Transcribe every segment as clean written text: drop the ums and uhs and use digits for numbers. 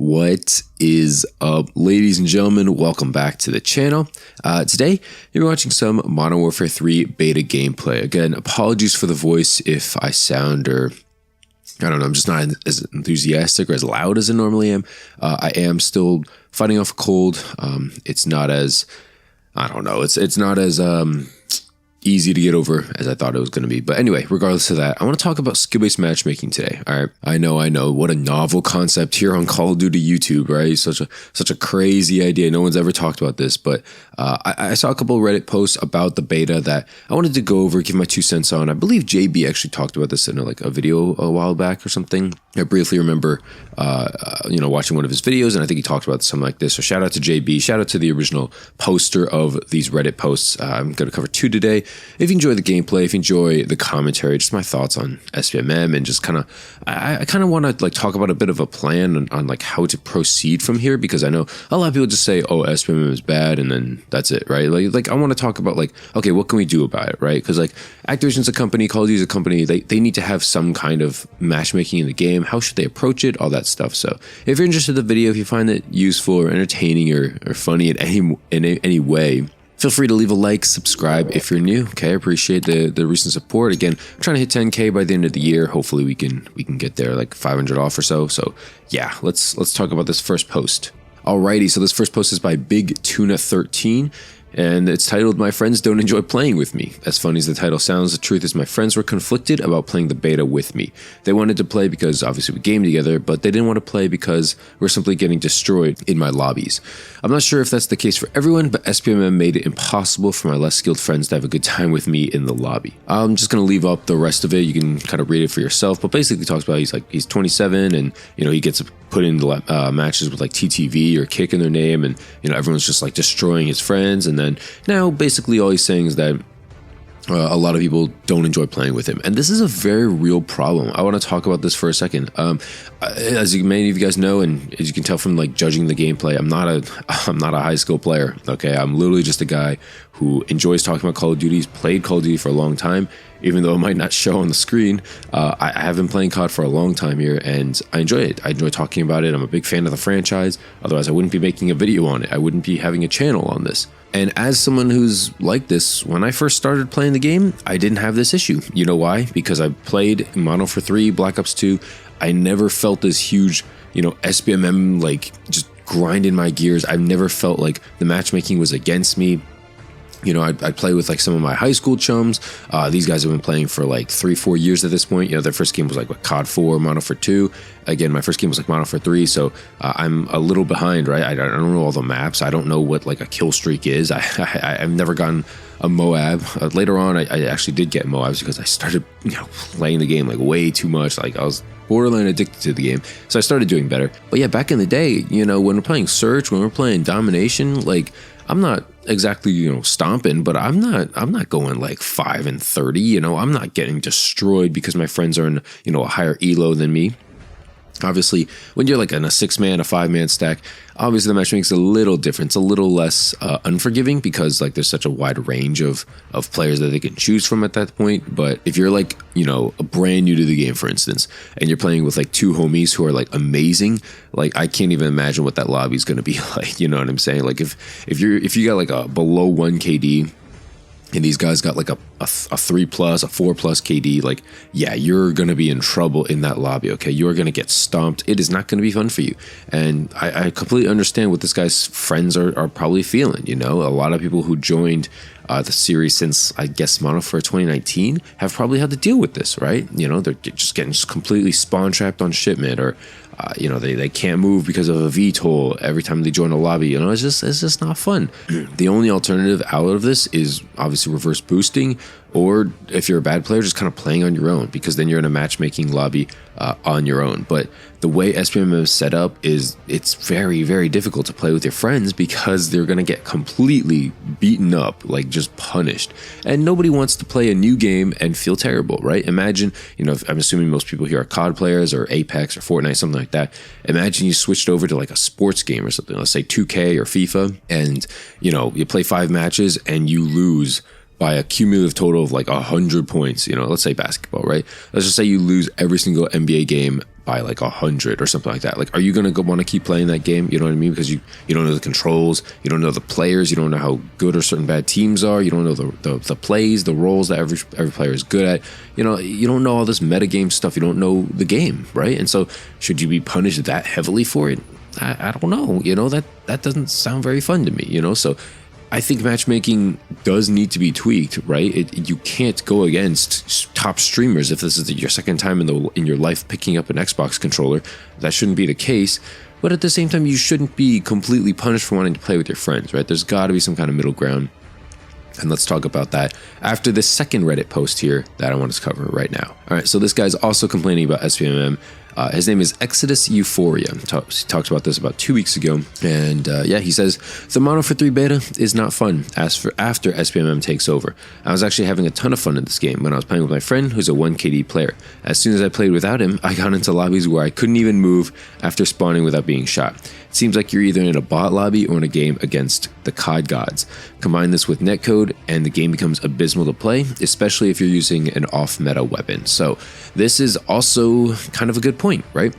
What is up, ladies and gentlemen? Welcome back to the channel. Today, you're watching some Modern Warfare 3 beta gameplay. Again, apologies for the voice if I sound I don't know, I'm just not as enthusiastic or as loud as I normally am. I am still fighting off a cold. It's not as, I don't know, it's not as easy to get over as I thought it was going to be. But anyway, regardless of that, I want to talk about skill-based matchmaking today. All right, I know, what a novel concept here on Call of Duty YouTube, right? Such a crazy idea. No one's ever talked about this, but I saw a couple of Reddit posts about the beta that I wanted to go over, give my 2 cents on. I believe JB actually talked about this in a video a while back or something. I briefly remember, watching one of his videos, and I think he talked about something like this. So shout out to JB, shout out to the original poster of these Reddit posts. I'm going to cover 2 today. If you enjoy the gameplay, if you enjoy the commentary, just my thoughts on SBMM, and just I kind of want to talk about a bit of a plan on how to proceed from here, because I know a lot of people just say, oh, SBMM is bad, and then that's it, right? Like I want to talk about okay, what can we do about it, right? Because Activision's a company, Call of Duty's a company, they need to have some kind of matchmaking in the game. How should they approach it? All that stuff. So if you're interested in the video, if you find it useful or entertaining or funny in any way, feel free to leave a like, subscribe if you're new. Okay, I appreciate the recent support. Again, I'm trying to hit 10K by the end of the year. Hopefully we can get there 500 off or so. So yeah, let's talk about this first post. Alrighty, so this first post is by Big Tuna 13. And it's titled, "My friends don't enjoy playing with me." As funny as the title sounds, the truth is my friends were conflicted about playing the beta with me. They wanted to play because obviously we game together, but they didn't want to play because we're simply getting destroyed in my lobbies. I'm not sure if that's the case for everyone, but SBMM made it impossible for my less skilled friends to have a good time with me in the lobby. I'm just going to leave up the rest of it. You can kind of read it for yourself, but basically talks about he's 27 and, he gets put into matches with TTV or Kick in their name, and, everyone's just destroying his friends. And then now basically all he's saying is that a lot of people don't enjoy playing with him, and this is a very real problem. I want to talk about this for a second. As many of you guys know, and as you can tell from judging the gameplay, I'm not a high skill player. Okay, I'm literally just a guy who enjoys talking about Call of Duty. He's played Call of Duty for a long time, even though it might not show on the screen. I have been playing COD for a long time here, and I enjoy it. I enjoy talking about it. I'm a big fan of the franchise. Otherwise, I wouldn't be making a video on it. I wouldn't be having a channel on this. And as someone who's like this, when I first started playing the game, I didn't have this issue. You know why? Because I played Modern Warfare 3, Black Ops 2. I never felt this huge, SBMM, just grinding my gears. I've never felt like the matchmaking was against me. I'd play with some of my high school chums. These guys have been playing for 3-4 years at this point. Their first game was COD 4, Modern Warfare 2. Again, my first game was Modern Warfare 3, so I'm a little behind, right? I don't know all the maps. I don't know what a kill streak is. I've never gotten a Moab. Later on, I actually did get Moabs because I started playing the game way too much. I was borderline addicted to the game, so I started doing better. But yeah, back in the day, when we're playing Search, when we're playing Domination, I'm not exactly stomping, but I'm not going 5 and 30. I'm not getting destroyed because my friends are in a higher elo than me. Obviously, when you're in a 6-man, a 5-man stack, obviously the matchmaking's a little different. It's a little less unforgiving because there's such a wide range of players that they can choose from at that point. But if you're a brand new to the game, for instance, and you're playing with 2 homies who are amazing, I can't even imagine what that lobby's going to be like. You know what I'm saying? If you got a below 1 KD, and these guys got a 3+, a 4+ KD, yeah, you're going to be in trouble in that lobby, okay? You're going to get stomped. It is not going to be fun for you. And I completely understand what this guy's friends are probably feeling, A lot of people who joined the series since, I guess, Modern Warfare 2019 have probably had to deal with this, right? They're just getting completely spawn trapped on shipment, or they can't move because of a VTOL every time they join a lobby. It's just not fun. The only alternative out of this is obviously reverse boosting, or if you're a bad player, just kind of playing on your own, because then you're in a matchmaking lobby on your own. But the way SBMM is set up is it's very, very difficult to play with your friends because they're going to get completely beaten up, just punished. And nobody wants to play a new game and feel terrible, right? Imagine, I'm assuming most people here are COD players or Apex or Fortnite, something like that. Imagine you switched over to a sports game or something, let's say 2K or FIFA, and, you play 5 matches and you lose by a cumulative total of 100 points, let's say basketball, right? Let's just say you lose every single NBA game by like 100 or something like that. Like, are you going to want to keep playing that game? You know what I mean? Because you don't know the controls, you don't know the players, you don't know how good or certain bad teams are, you don't know the plays, the roles that every player is good at. You know, you don't know all this metagame stuff. You don't know the game, right? And so should you be punished that heavily for it? I don't know. You know, that doesn't sound very fun to me, you know? So I think matchmaking does need to be tweaked, right? You can't go against top streamers if this is your second time in your life picking up an Xbox controller. That shouldn't be the case. But at the same time, you shouldn't be completely punished for wanting to play with your friends, right? There's got to be some kind of middle ground. And let's talk about that after the second Reddit post here that I want to cover right now. All right, so this guy's also complaining about SBMM. His name is Exodus Euphoria. He talked about this about 2 weeks ago. And yeah, he says, the Mono for 3 beta is not fun after SBMM takes over. I was actually having a ton of fun in this game when I was playing with my friend who's a 1 KD player. As soon as I played without him, I got into lobbies where I couldn't even move after spawning without being shot. It seems like you're either in a bot lobby or in a game against the COD gods. Combine this with netcode and the game becomes abysmal to play, especially if you're using an off-meta weapon. So this is also kind of a good point, right?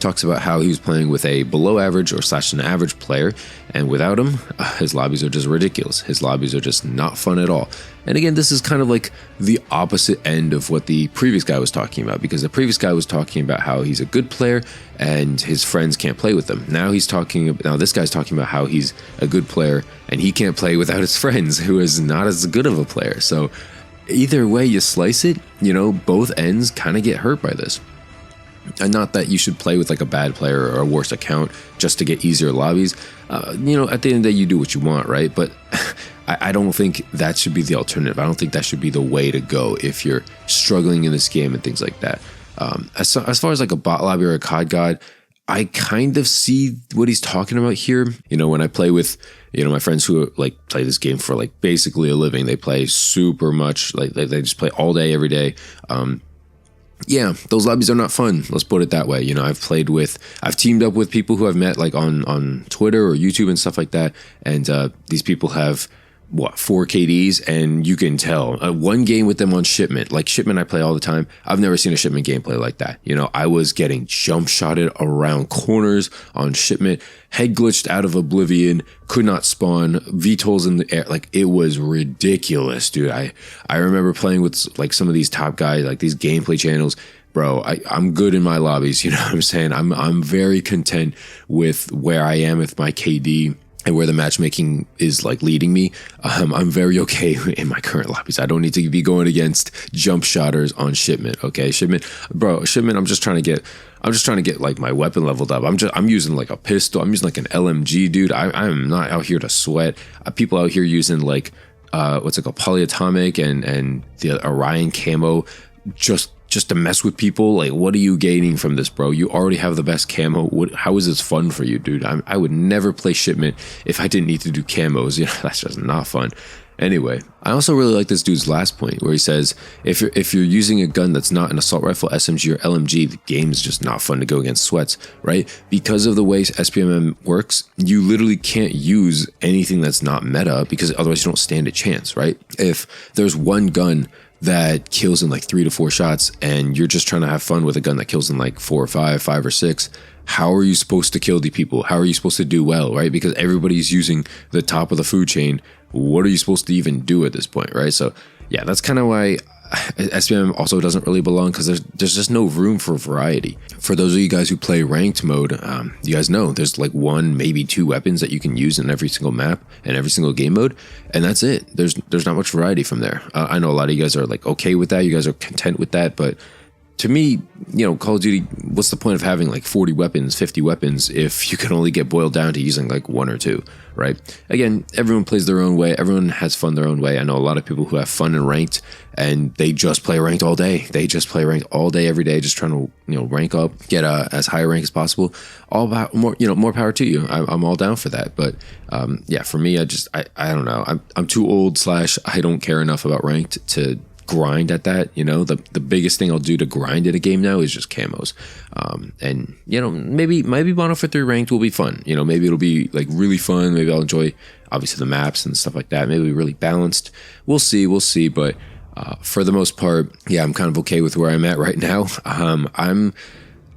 Talks about how he was playing with a below average or / an average player, and without him, his lobbies are just ridiculous. His lobbies are just not fun at all. And again, this is kind of like the opposite end of what the previous guy was talking about, because the previous guy was talking about how he's a good player and his friends can't play with him. Now this guy's talking about how he's a good player and he can't play without his friends, who is not as good of a player. So either way you slice it, you know, both ends kind of get hurt by this. And not that you should play with like a bad player or a worse account just to get easier lobbies. You know, at the end of the day, you do what you want, right? But I don't think that should be the alternative. I don't think that should be the way to go if you're struggling in this game and things like that. As far as like a bot lobby or a COD god, I kind of see what he's talking about here. You know, when I play with, you know, my friends who like play this game for like basically a living, they play super much, like they just play all day, every day. Yeah, those lobbies are not fun. Let's put it that way. You know, I've teamed up with people who I've met like on Twitter or YouTube and stuff like that. And these people have 4 KDs, and you can tell one game with them on Shipment. Like Shipment, I play all the time. I've never seen a Shipment gameplay like that. You know, I was getting jump shotted around corners on Shipment, head glitched out of oblivion, could not spawn, VTOLs in the air. Like, it was ridiculous, dude. I remember playing with like some of these top guys, like these gameplay channels. Bro, I'm good in my lobbies. You know what I'm saying? I'm very content with where I am with my KD and where the matchmaking is like leading me. I'm very okay in my current lobbies. I don't need to be going against jump shotters on Shipment. Okay, Shipment, I'm just trying to get like my weapon leveled up. I'm using like a pistol. I'm using like an LMG, dude. I'm not out here to sweat. People out here using like what's it called, polyatomic and the Orion camo just to mess with people. Like, what are you gaining from this, bro? You already have the best camo. How is this fun for you, dude? I would never play Shipment if I didn't need to do camos. You know, that's just not fun. Anyway, I also really like this dude's last point where he says, if you're using a gun that's not an assault rifle, SMG, or LMG, the game is just not fun to go against sweats, right? Because of the way SBMM works, you literally can't use anything that's not meta, because otherwise you don't stand a chance, right? If there's one gun that kills in like 3 to 4 shots and you're just trying to have fun with a gun that kills in like 4 or 5 or 6, how are you supposed to kill the people? How are you supposed to do well, right? Because everybody's using the top of the food chain. What are you supposed to even do at this point, right? So yeah, that's kind of why SBMM also doesn't really belong, because there's just no room for variety. For those of you guys who play ranked mode, you guys know there's like 1, maybe 2 weapons that you can use in every single map and every single game mode, and that's it. There's not much variety from there. I know a lot of you guys are like okay with that. You guys are content with that, but to me, you know, Call of Duty, what's the point of having like 40 weapons, 50 weapons if you can only get boiled down to using like 1 or 2, right? Again, everyone plays their own way. Everyone has fun their own way. I know a lot of people who have fun in ranked and they just play ranked all day. They just play ranked all day, every day, just trying to, you know, rank up, get as high a rank as possible. All about more power to you. I'm all down for that. But yeah, for me, I don't know. I'm too old / I don't care enough about ranked to grind at that. You know, the biggest thing I'll do to grind in a game now is just camos. And you know, maybe Mono for 3 ranked will be fun. You know, maybe it'll be like really fun. Maybe I'll enjoy obviously the maps and stuff like that. Maybe it'll be really balanced. We'll see. But for the most part, yeah, I'm kind of okay with where I'm at right now.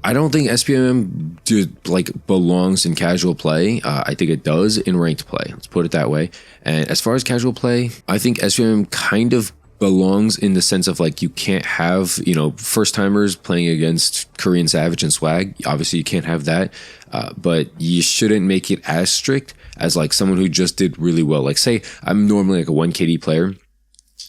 I don't think SBMM belongs in casual play. I think it does in ranked play. Let's put it that way. And as far as casual play, I think SBMM kind of belongs in the sense of like you can't have, you know, first timers playing against Korean Savage and Swag. Obviously, you can't have that, but you shouldn't make it as strict as like someone who just did really well. Like, say I'm normally like a 1 KD player,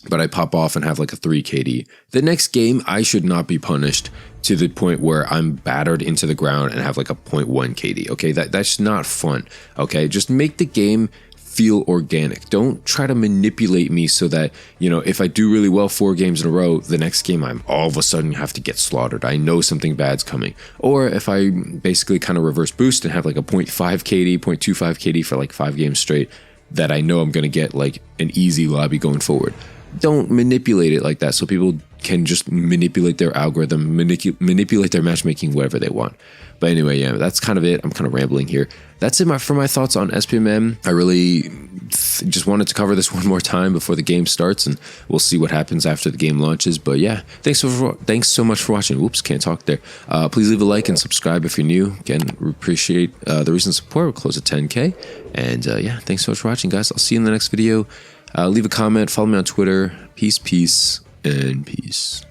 but I pop off and have like a 3 KD. The next game, I should not be punished to the point where I'm battered into the ground and have like a 0.1 KD. Okay, that's not fun. Okay, just make the game feel organic. Don't try to manipulate me so that, you know, if I do really well 4 games in a row, the next game I'm all of a sudden have to get slaughtered. I know something bad's coming. Or if I basically kind of reverse boost and have like a 0.5 KD, 0.25 KD for like 5 games straight, that I know I'm going to get like an easy lobby going forward. Don't manipulate it like that so people can just manipulate their algorithm, manipulate their matchmaking, whatever they want. But anyway, yeah, that's kind of it. I'm kind of rambling here. That's it for my thoughts on SBMM. I really just wanted to cover this one more time before the game starts, and we'll see what happens after the game launches. But yeah, thanks so much for watching. Whoops, can't talk there. Please leave a like and subscribe if you're new. Again, we appreciate the recent support. We're close to 10K. And yeah, thanks so much for watching, guys. I'll see you in the next video. Leave a comment, follow me on Twitter. Peace, and peace.